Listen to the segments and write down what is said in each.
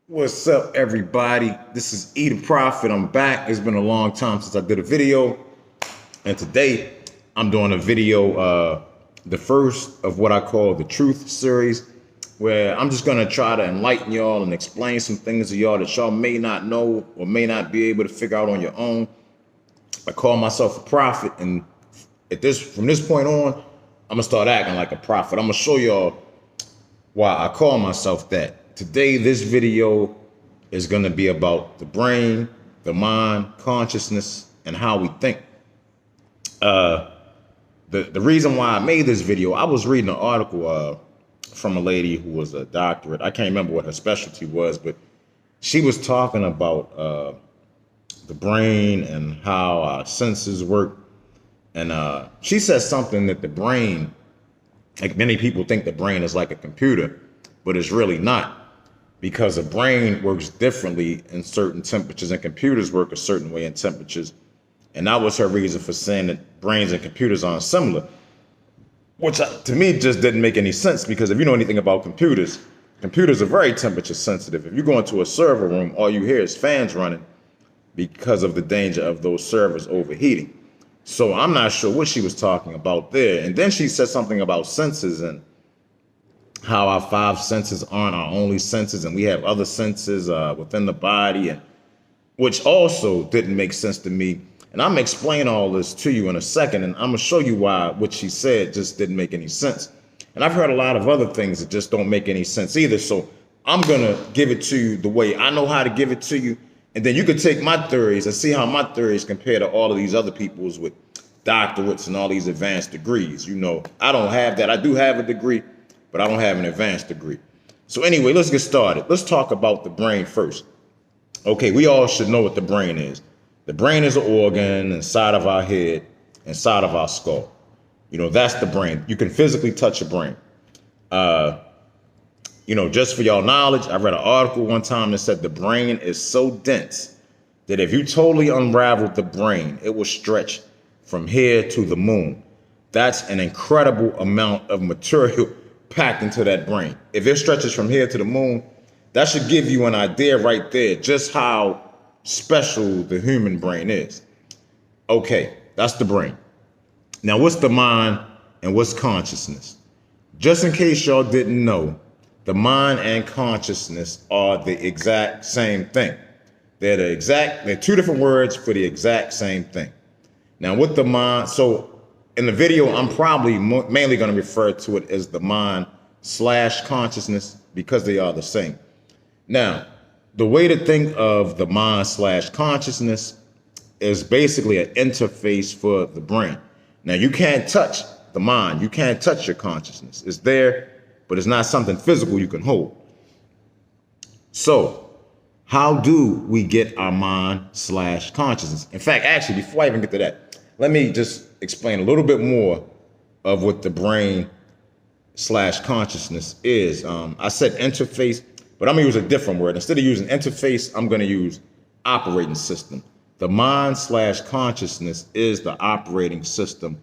What's up, everybody? This is E the Prophet. I'm back. It's been a long time since I did a video, and today I'm doing a video, the first of what I call the Truth series, where I'm just gonna try to enlighten y'all and explain some things to y'all that y'all may not know or may not be able to figure out on your own. I call myself a prophet, and from this point on, I'm gonna start acting like a prophet. I'm gonna show y'all why I call myself that. Today, this video is going to be about the brain, the mind, consciousness, and how we think. The reason why I made this video, I was reading an article from a lady who was a doctorate. I can't remember what her specialty was, but she was talking about the brain and how our senses work. And she said something that the brain, like many people think the brain is like a computer, but it's really not, because the brain works differently in certain temperatures and computers work a certain way in temperatures. And that was her reason for saying that brains and computers aren't similar, which to me just didn't make any sense, because if you know anything about computers, computers are very temperature sensitive. If you go into a server room, all you hear is fans running because of the danger of those servers overheating. So I'm not sure what she was talking about there. And then she said something about senses and how our five senses aren't our only senses, and we have other senses within the body, and which also didn't make sense to me. And I'm gonna explain all this to you in a second, and I'm gonna show you why what she said just didn't make any sense. And I've heard a lot of other things that just don't make any sense either. So I'm gonna give it to you the way I know how to give it to you, and then you can take my theories and see how my theories compare to all of these other people's with doctorates and all these advanced degrees. You know, I don't have that. I do have a degree, but I don't have an advanced degree. So anyway, let's get started. Let's talk about the brain first. Okay, we all should know what the brain is. The brain is an organ inside of our head, inside of our skull. You know, that's the brain. You can physically touch a brain. You know, just for y'all knowledge, I read an article one time that said the brain is so dense that if you totally unraveled the brain, it will stretch from here to the moon. That's an incredible amount of material packed into that brain. If it stretches from here to the moon, that should give you an idea right there just how special the human brain is. Okay, that's the brain. Now, what's the mind and what's consciousness? Just in case y'all didn't know, the mind and consciousness are the exact same thing. They're two different words for the exact same thing. Now, with the mind, so in the video, I'm probably mainly going to refer to it as the mind/consciousness because they are the same. Now, the way to think of the mind/consciousness is basically an interface for the brain. Now, you can't touch the mind. You can't touch your consciousness. It's there, but it's not something physical you can hold. So how do we get our mind/consciousness? In fact, actually, before I even get to that, let me just explain a little bit more of what the brain/consciousness is. I said interface, but I'm gonna use a different word. Instead of using interface, I'm gonna use operating system. The mind/consciousness is the operating system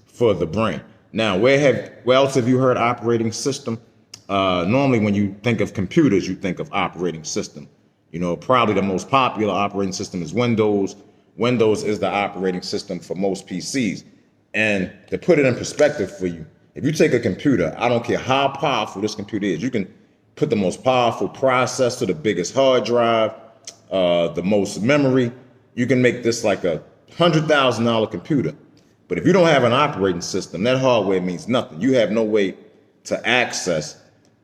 for the brain. Now, where else have you heard operating system? Normally when you think of computers, you think of operating system. You know, probably the most popular operating system is Windows. Windows is the operating system for most PCs. And to put it in perspective for you, if you take a computer, I don't care how powerful this computer is, you can put the most powerful processor, the biggest hard drive, the most memory. You can make this like a $100,000 computer. But if you don't have an operating system, that hardware means nothing. You have no way to access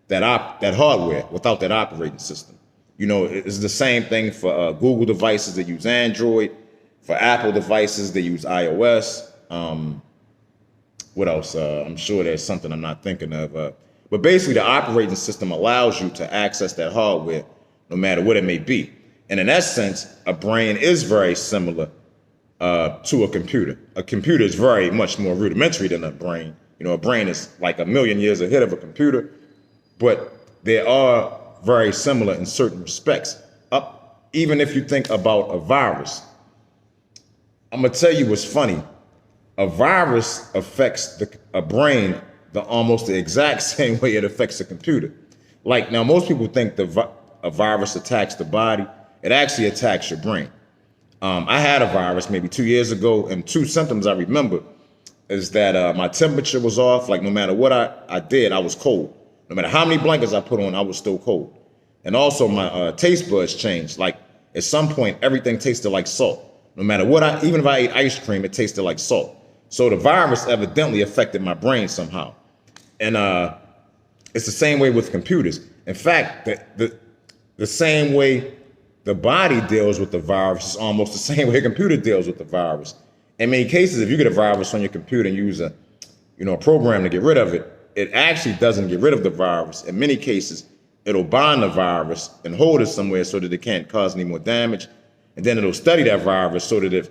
that hardware without that operating system. You know, it's the same thing for Google devices that use Android. For Apple devices, they use iOS. What else? I'm sure there's something I'm not thinking of. But basically, the operating system allows you to access that hardware no matter what it may be. And in that sense, a brain is very similar to a computer. A computer is very much more rudimentary than a brain. You know, a brain is like a million years ahead of a computer, but they are very similar in certain respects. Even if you think about a virus, I'm gonna tell you what's funny. A virus affects a brain almost the exact same way it affects a computer. Like now, most people think a virus attacks the body, it actually attacks your brain. I had a virus maybe 2 years ago, and two symptoms I remember is that my temperature was off. Like no matter what I did, I was cold. No matter how many blankets I put on, I was still cold. And also my taste buds changed. Like at some point, everything tasted like salt. No matter what even if I ate ice cream, it tasted like salt. So the virus evidently affected my brain somehow. And it's the same way with computers. In fact, the same way the body deals with the virus is almost the same way a computer deals with the virus. In many cases, if you get a virus on your computer and use a program to get rid of it, it actually doesn't get rid of the virus. In many cases, it'll bind the virus and hold it somewhere so that it can't cause any more damage. And then it'll study that virus so that if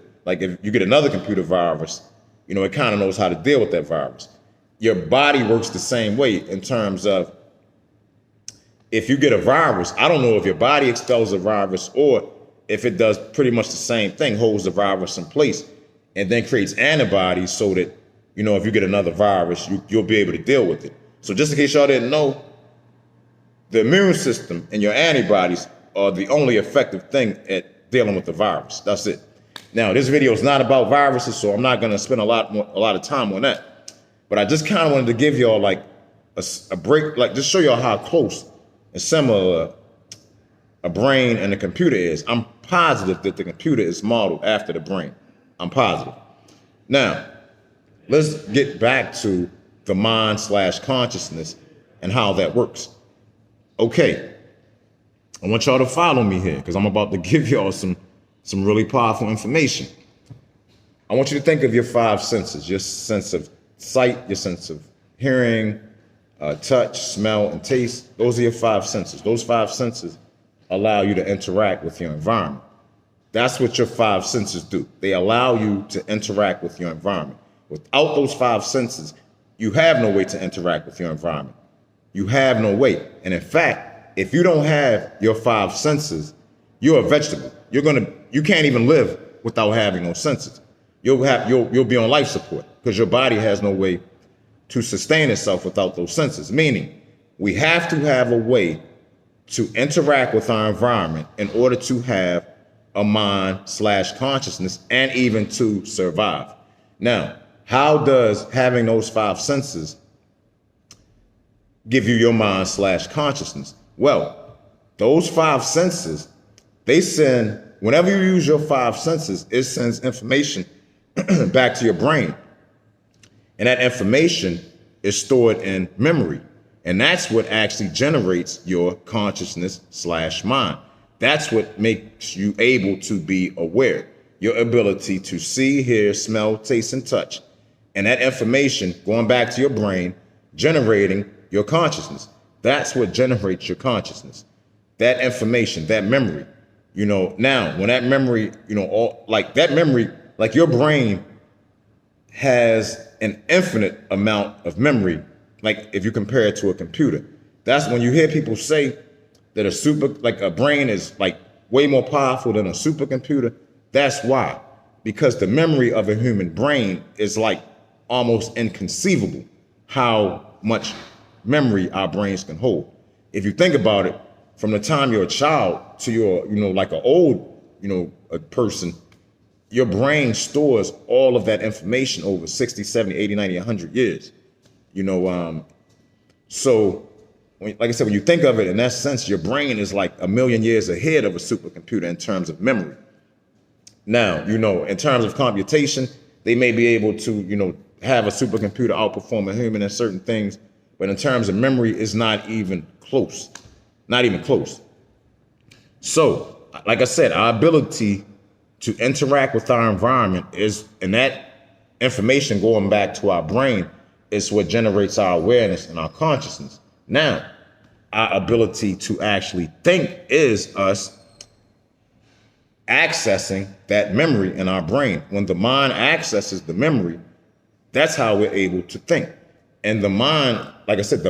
you get another computer virus, it kind of knows how to deal with that virus. Your body works the same way in terms of if you get a virus, I don't know if your body expels a virus or if it does pretty much the same thing, holds the virus in place and then creates antibodies so that, if you get another virus, you'll be able to deal with it. So just in case y'all didn't know, the immune system and your antibodies are the only effective thing at dealing with the virus. That's it. Now, this video is not about viruses, so I'm not going to spend a lot of time on that. But I just kind of wanted to give y'all like a break, like just show y'all how close and similar a brain and a computer is. I'm positive that the computer is modeled after the brain. I'm positive. Now, let's get back to the mind/consciousness and how that works. Okay, I want y'all to follow me here because I'm about to give y'all some really powerful information. I want you to think of your five senses, your sense of sight, your sense of hearing, touch, smell, and taste. Those are your five senses. Those five senses allow you to interact with your environment. That's what your five senses do. They allow you to interact with your environment. Without those five senses, you have no way to interact with your environment. You have no way. And in fact, if you don't have your five senses, you're a vegetable. You can't even live without having those senses. You'll be on life support because your body has no way to sustain itself without those senses. Meaning, we have to have a way to interact with our environment in order to have a mind/consciousness and even to survive. Now, how does having those five senses give you your mind/consciousness? Well, those five senses, whenever you use your five senses, it sends information back to your brain. And that information is stored in memory. And that's what actually generates your consciousness/mind. That's what makes you able to be aware. Your ability to see, hear, smell, taste, and touch. And that information going back to your brain, generating your consciousness. That's what generates your consciousness. That information, that memory. Now, when that memory, like your brain has an infinite amount of memory, like if you compare it to a computer. That's when you hear people say that a brain is like way more powerful than a supercomputer. That's why, because the memory of a human brain is like almost inconceivable how much memory our brains can hold. If you think about it, from the time you're a child to you're, like an old, a person, your brain stores all of that information over 60, 70, 80, 90, 100 years. So like I said, when you think of it in that sense, your brain is like a million years ahead of a supercomputer in terms of memory. Now, in terms of computation, they may be able to, have a supercomputer outperform a human in certain things, but in terms of memory, it's not even close. Not even close. So, like I said, our ability to interact with our environment and that information going back to our brain is what generates our awareness and our consciousness. Now, our ability to actually think is us accessing that memory in our brain. When the mind accesses the memory, that's how we're able to think. And the mind, like I said,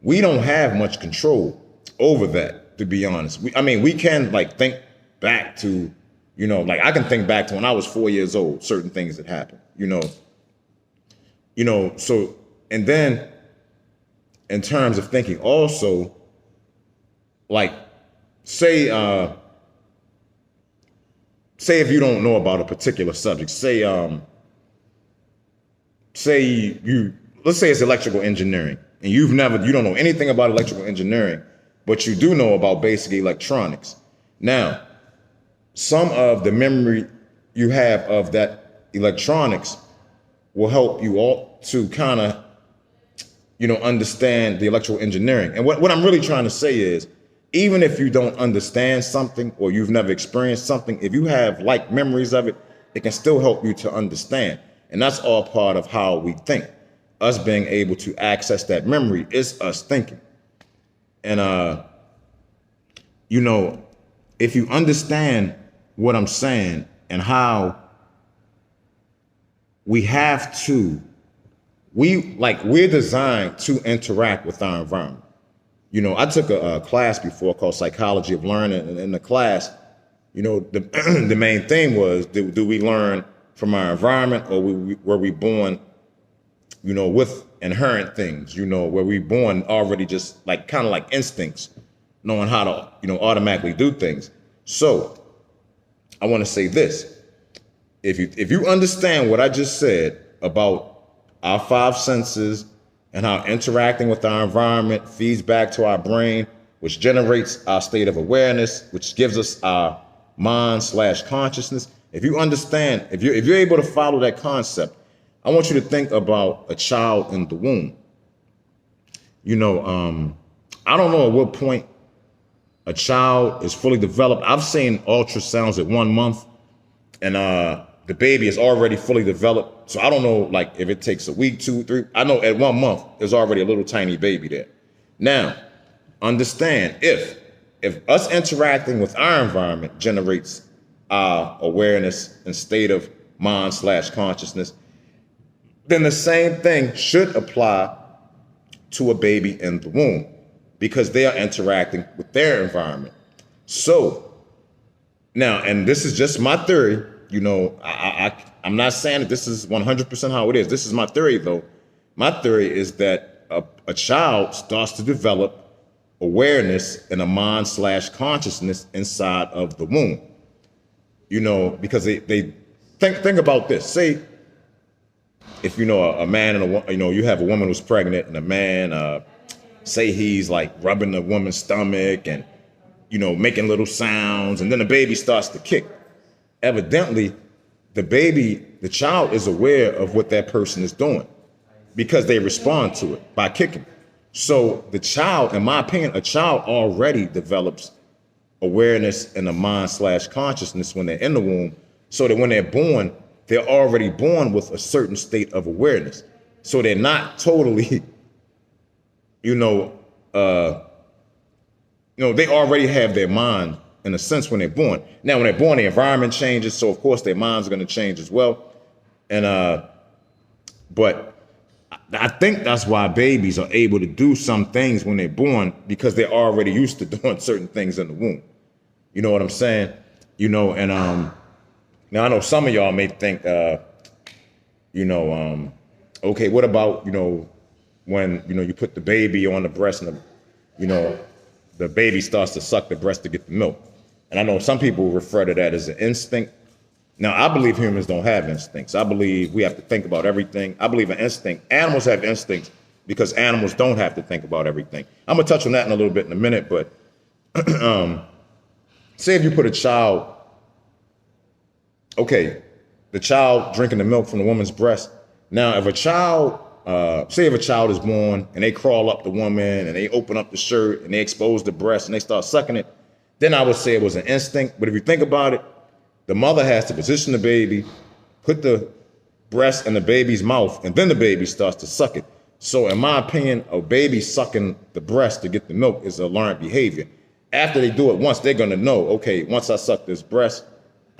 we don't have much control over that, to be honest. We can think back to, I can think back to when I was 4 years old, certain things that happened, so, and then in terms of thinking also, like, say, say if you don't know about a particular subject, let's say it's electrical engineering, and you don't know anything about electrical engineering, but you do know about basic electronics. Now, some of the memory you have of that electronics will help you all to kind of, understand the electrical engineering. And what I'm really trying to say is, even if you don't understand something or you've never experienced something, if you have like memories of it, it can still help you to understand. And that's all part of how we think. Us being able to access that memory is us thinking. And, if you understand what I'm saying and how we're designed to interact with our environment. I took a class before called Psychology of Learning, and in the class, the main thing was, do we learn from our environment, or were we born, with inherent things, were we born already just kind of like instincts, knowing how to, automatically do things. So I want to say this. If you understand what I just said about our five senses and how interacting with our environment feeds back to our brain, which generates our state of awareness, which gives us our mind/consciousness. If you understand, if you're able to follow that concept, I want you to think about a child in the womb. I don't know at what point a child is fully developed. I've seen ultrasounds at 1 month, and the baby is already fully developed. So I don't know, if it takes a week, 2, 3. I know at 1 month, there's already a little tiny baby there. Now, understand, if us interacting with our environment generates our awareness and state of mind/consciousness, then the same thing should apply to a baby in the womb, because they are interacting with their environment. So now, and this is just my theory, I'm not saying that this is 100% how it is. This is my theory, though. My theory is that a child starts to develop awareness and a mind/consciousness inside of the womb. Because they think about this. Say, if a man and a woman, you have a woman who's pregnant, and a man, say he's rubbing the woman's stomach and, making little sounds, and then the baby starts to kick. Evidently, the child is aware of what that person is doing, because they respond to it by kicking. So the child, in my opinion, a child already develops awareness and a mind/consciousness when they're in the womb, so that when they're born, they're already born with a certain state of awareness. So they're not totally, they already have their mind in a sense when they're born. Now, when they're born, the environment changes, so of course their minds are going to change as well. And but I think that's why babies are able to do some things when they're born, because they're already used to doing certain things in the womb. You know what I'm saying? And now I know some of y'all may think, okay, what about, when, you put the baby on the breast and the baby starts to suck the breast to get the milk. And I know some people refer to that as an instinct. Now, I believe humans don't have instincts. I believe we have to think about everything. I believe an instinct. Animals have instincts because animals don't have to think about everything. I'm going to touch on that in a little bit in a minute, but say if you put a child, okay, the child drinking the milk from the woman's breast. Now, if a child, say if a child is born and they crawl up the woman and they open up the shirt and they expose the breast and they start sucking it, then I would say it was an instinct. But if you think about it, the mother has to position the baby, put the breast in the baby's mouth, and then the baby starts to suck it. So in my opinion, a baby sucking the breast to get the milk is a learned behavior. After they do it once, they're going to know, okay, once I suck this breast,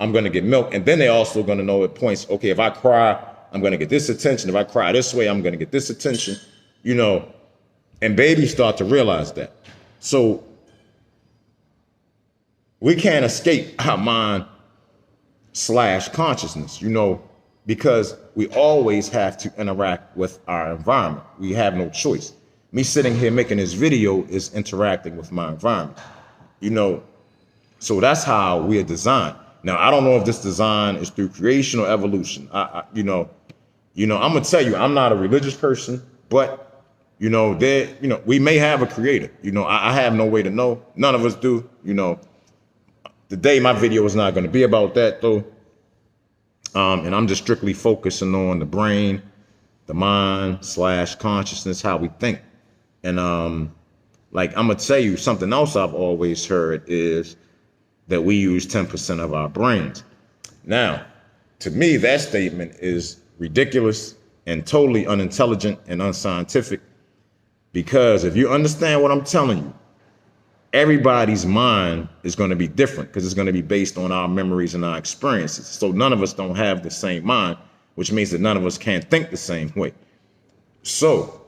I'm going to get milk. And then they're also going to know at points, okay, if I cry, I'm going to get this attention. If I cry this way, I'm going to get this attention, and babies start to realize that. So we can't escape our mind/consciousness, because we always have to interact with our environment. We have no choice. Me sitting here making this video is interacting with my environment. You know, so that's how we are designed. Now, I don't know if this design is through creation or evolution. I'm gonna tell you, I'm not a religious person, but we may have a creator. I have no way to know. None of us do. Today my video is not going to be about that though. And I'm just strictly focusing on the brain, the mind / consciousness, how we think. And like I'm gonna tell you something else I've always heard is that we use 10% of our brains. Now, to me, that statement is ridiculous and totally unintelligent and unscientific, because if you understand what I'm telling you, everybody's mind is going to be different because it's going to be based on our memories and our experiences. So none of us don't have the same mind, which means that none of us can't think the same way. So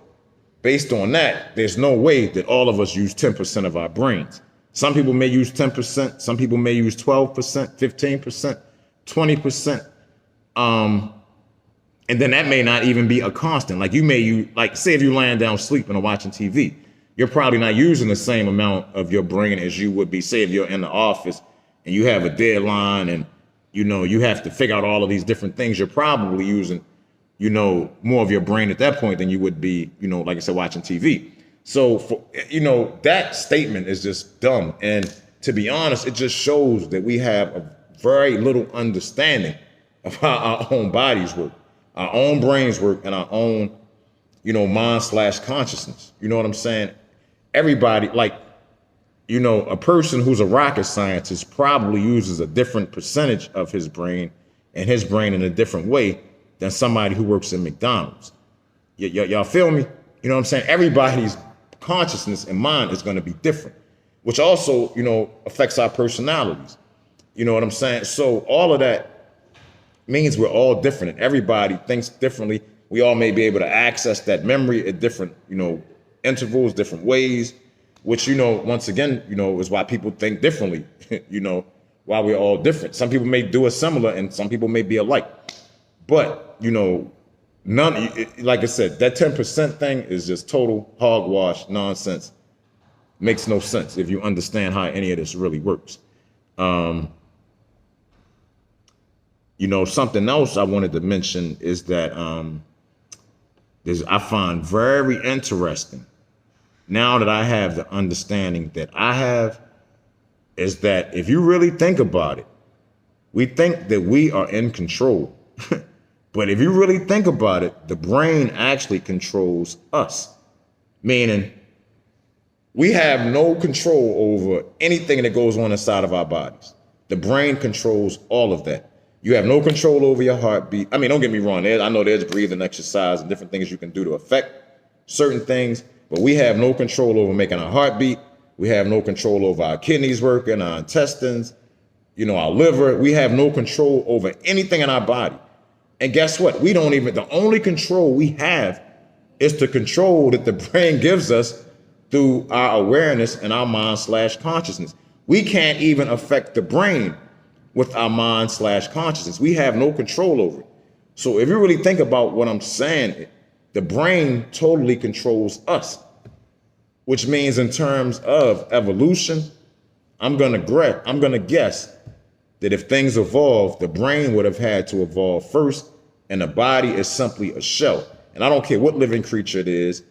based on that, there's no way that all of us use 10% of our brains. Some people may use 10%. Some people may use 12%, 15%, 20%. And then that may not even be a constant. Like say if you're laying down sleeping or watching TV, you're probably not using the same amount of your brain as you would be. Say if you're in the office and you have a deadline and, you have to figure out all of these different things, you're probably using, more of your brain at that point than you would be, like I said, watching TV. So, that statement is just dumb. And to be honest, it just shows that we have a very little understanding of how our own bodies work, our own brains work, and our own, mind / consciousness. You know what I'm saying? Everybody, a person who's a rocket scientist probably uses a different percentage of his brain and his brain in a different way than somebody who works in McDonald's. Y'all feel me? You know what I'm saying? Everybody's consciousness and mind is going to be different, which also, affects our personalities. You know what I'm saying? So all of that means we're all different and everybody thinks differently. We all may be able to access that memory at different, intervals, different ways, which, once again, is why people think differently, why we're all different. Some people may do it similar and some people may be alike. But, like I said, that 10% thing is just total hogwash nonsense. Makes no sense if you understand how any of this really works. Something else I wanted to mention is that I find very interesting now that I have the understanding that I have, is that if you really think about it, we think that we are in control. But if you really think about it, the brain actually controls us, meaning we have no control over anything that goes on inside of our bodies. The brain controls all of that. You have no control over your heartbeat. I mean, don't get me wrong. I know there's breathing exercise and different things you can do to affect certain things, but we have no control over making our heartbeat. We have no control over our kidneys working, our intestines, our liver. We have no control over anything in our body. And guess what? The only control we have is the control that the brain gives us through our awareness and our mind / consciousness. We can't even affect the brain with our mind / consciousness. We have no control over it. So if you really think about what I'm saying, the brain totally controls us, which means in terms of evolution, I'm gonna guess that if things evolve, the brain would have had to evolve first, and the body is simply a shell. And I don't care what living creature it is,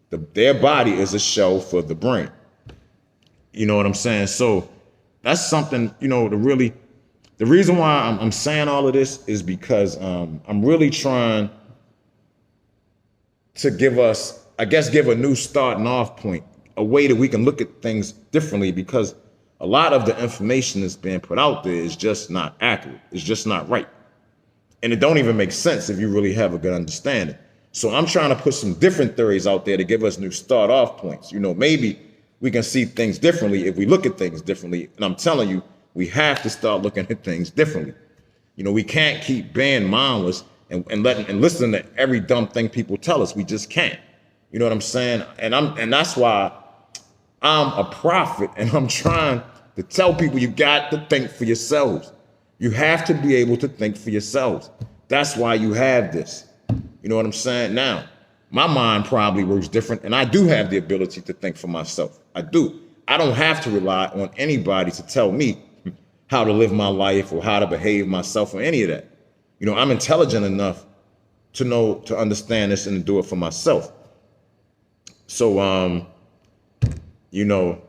their body is a shell for the brain. You know what I'm saying? So that's something, the reason why I'm saying all of this is because I'm really trying to give a new starting off point, a way that we can look at things differently, because a lot of the information that's being put out there is just not accurate. It's just not right. And it don't even make sense if you really have a good understanding. So I'm trying to put some different theories out there to give us new start off points. Maybe we can see things differently if we look at things differently. And I'm telling you, we have to start looking at things differently. We can't keep being mindless and listening to every dumb thing people tell us. We just can't. You know what I'm saying? And that's why I'm a prophet, and I'm trying to tell people you got to think for yourselves. You have to be able to think for yourselves. That's why you have this. You know what I'm saying? Now, my mind probably works different, and I do have the ability to think for myself. I do. I don't have to rely on anybody to tell me how to live my life or how to behave myself or any of that. You know, I'm intelligent enough to know, to understand this and to do it for myself. So, you know,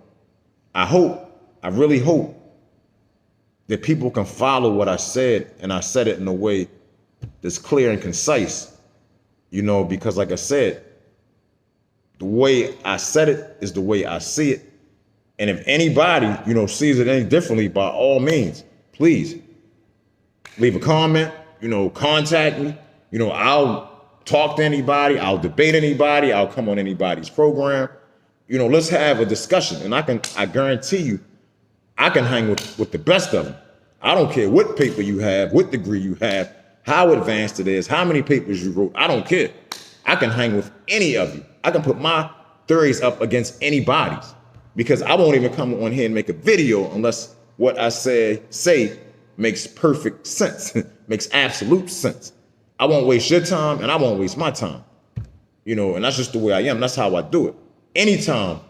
I really hope that people can follow what I said, and I said it in a way that's clear and concise, you know, because like I said, the way I said it is the way I see it. And if anybody, you know, sees it any differently, by all means, please leave a comment, you know, contact me. You know, I'll talk to anybody. I'll debate anybody. I'll come on anybody's program. You know, let's have a discussion. And I guarantee you, I can hang with the best of them. I don't care what paper you have, what degree you have, how advanced it is, how many papers you wrote. I don't care. I can hang with any of you. I can put my theories up against anybody's, because I won't even come on here and make a video unless what I say makes perfect sense, makes absolute sense. I won't waste your time and I won't waste my time. You know, and that's just the way I am. That's how I do it. Anytime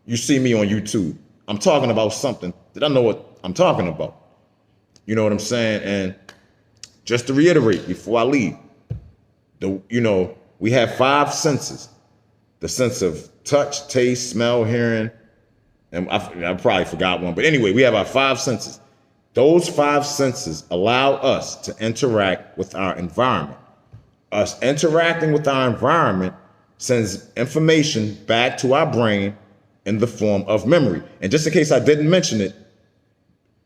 you see me on YouTube, I'm talking about something that I know what I'm talking about. You know what I'm saying? And just to reiterate before I leave, you know, we have 5 senses: the sense of touch, taste, smell, hearing, and I probably forgot one. But anyway, we have our 5 senses. Those 5 senses allow us to interact with our environment. Us interacting with our environment sends information back to our brain in the form of memory. And just in case I didn't mention it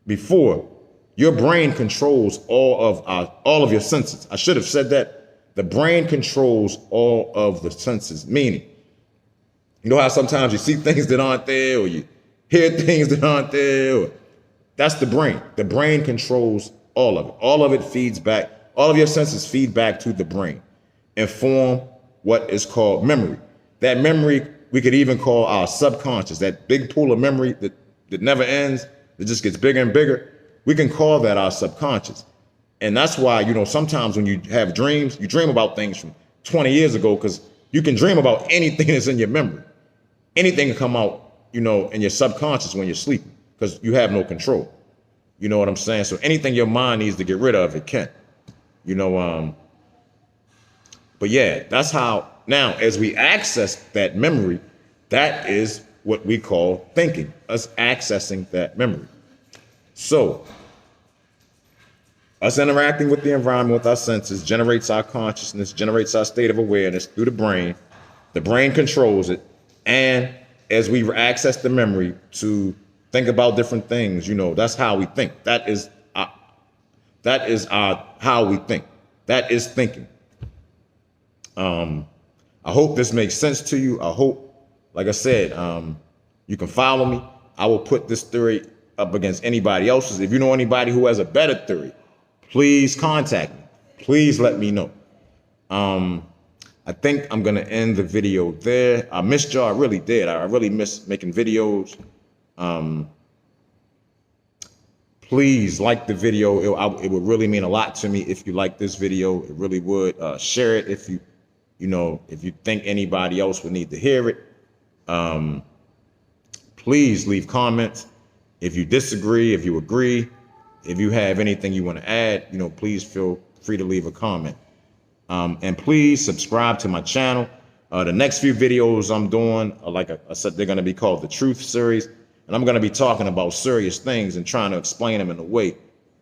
before, your brain controls all of your senses. I should have said that. The brain controls all of the senses, meaning, you know how sometimes you see things that aren't there, or you hear things that aren't there? That's the brain. The brain controls all of it. All of it feeds back. All of your senses feed back to the brain and form what is called memory. That memory we could even call our subconscious, that big pool of memory that never ends, that just gets bigger and bigger. We can call that our subconscious. And that's why, you know, sometimes when you have dreams, you dream about things from 20 years ago, because you can dream about anything that's in your memory. Anything can come out, you know, in your subconscious when you're sleeping, because you have no control. You know what I'm saying? So anything your mind needs to get rid of, it can. You know, but yeah, that's how, now as we access that memory, that is what we call thinking, us accessing that memory. So us interacting with the environment with our senses generates our consciousness, generates our state of awareness through the brain. The brain controls it. And as we access the memory to think about different things, you know, that's how we think. That is how we think. That is thinking. I hope this makes sense to you. I hope, like I said, you can follow me. I will put this theory up against anybody else's. If you know anybody who has a better theory, please contact me. Please let me know. I think I'm going to end the video there. I missed y'all. I really did. I really miss making videos. Please like the video. It would really mean a lot to me if you like this video. It really would. Share it if if you think anybody else would need to hear it. Please leave comments. If you disagree, if you agree, if you have anything you want to add, please feel free to leave a comment. And please subscribe to my channel. The next few videos I'm doing are, like I said, they're going to be called the Truth Series. And I'm going to be talking about serious things and trying to explain them in a way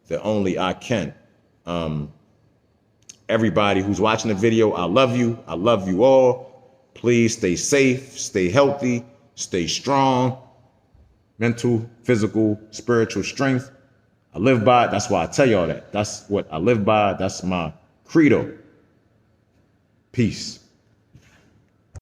that only I can. Everybody who's watching the video, I love you. I love you all. Please stay safe, stay healthy, stay strong. Mental, physical, spiritual strength. I live by it. That's why I tell y'all that. That's what I live by. That's my credo. Peace.